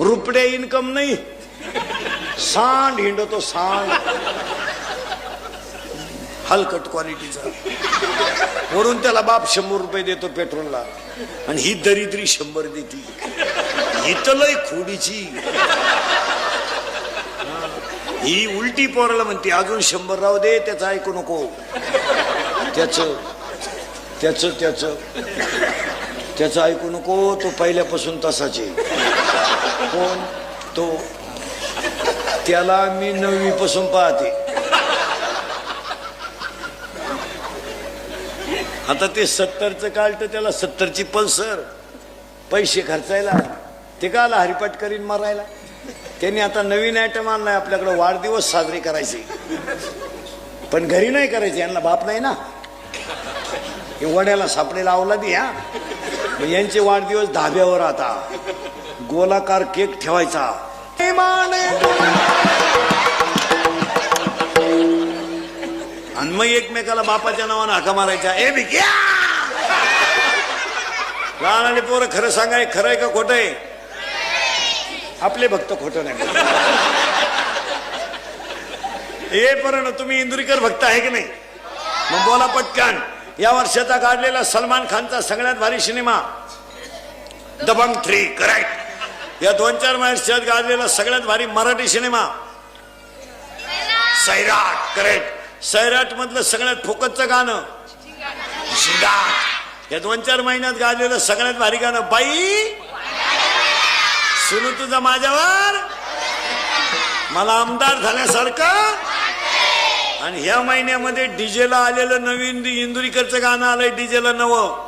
रुपड्या income नाही, सांड हिंडतो सांड, हलकट क्वालिटीचा. वरून त्याला बाप 100 रुपये देतो पेट्रोलला आणि ही दरिद्री 100 देती. ही तर लय खोडीची. ही उलटी पोराला म्हणते अजून 100 राहू दे, त्याचं ऐकू नको. त्याचं ऐकू नको. तो पहिल्यापासून तसाच आहे. कोण तो? त्याला मी 9वी पासून पाहते. आता ते 70चं काढतं, त्याला 70ची पल्सर. पैसे खर्चायला ते का आला हरिपाठ करीन मारायला. त्यांनी आता नवीन आयटम आणलाय आपल्याकडे, वाढदिवस साजरे करायचे. पण घरी नाही करायचे, यांना बाप नाही ना. हे वड्याला सापडे लावला दे. यांचे वाढदिवस धाब्यावर. आता गोलाकार केक ठेवायचा आणि मग एकमेकाला बापाच्या नावानं हाका मारायच्या. ए भिक्या. लहान आणि पोरं खरं सांगाय, खरंय का खोटं आहे? आपले भक्त खोटं नाही. हे पण तुम्ही इंदुरीकर भक्त आहे की नाही? मग बोला पटकन. या वर्षाचा काढलेला सलमान खानचा सगळ्यात भारी सिनेमा दबंग 3. करेक्ट. या 2-4 वर्षात गाजलेला सगळ्यात भारी मराठी सिनेमा सैराट. करेक्ट. सैराट मधलं सगळ्यात फोकसचं गाणं झिंगाट. या 2-4 महिन्यात गाजलेलं सगळ्यात भारी गाणं बाई सुनू तुझा माझ्यावर, मला आमदार झाल्यासारखं. आणि ह्या महिन्यामध्ये डीजेला आलेलं नवीन इंदुरीकरचं गाणं आलंय. डीजेला नवं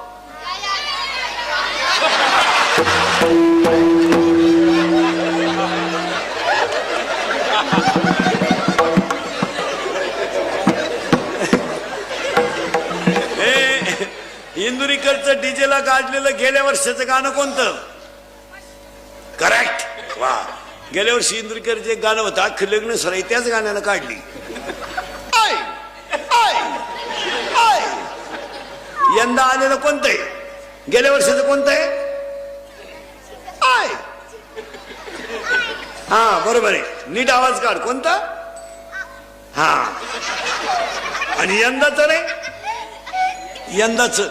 इंदुरीकरचं डीजेला गाजलेलं गेल्या वर्षाचं गाणं कोणतं? करेक्ट. वा. गेल्या वर्षी इंदुरीकरचं एक गाणं होतं, अख्खी लग्न सराई त्याच गाण्यानं काढली. यंदा आलेलं कोणतं आहे? गेल्या वर्षाचं कोणतं आहे? हा बरोबर आहे. नीट आवाज काढ. कोणता? हा. आणि यंदाचं रे, यंदाचं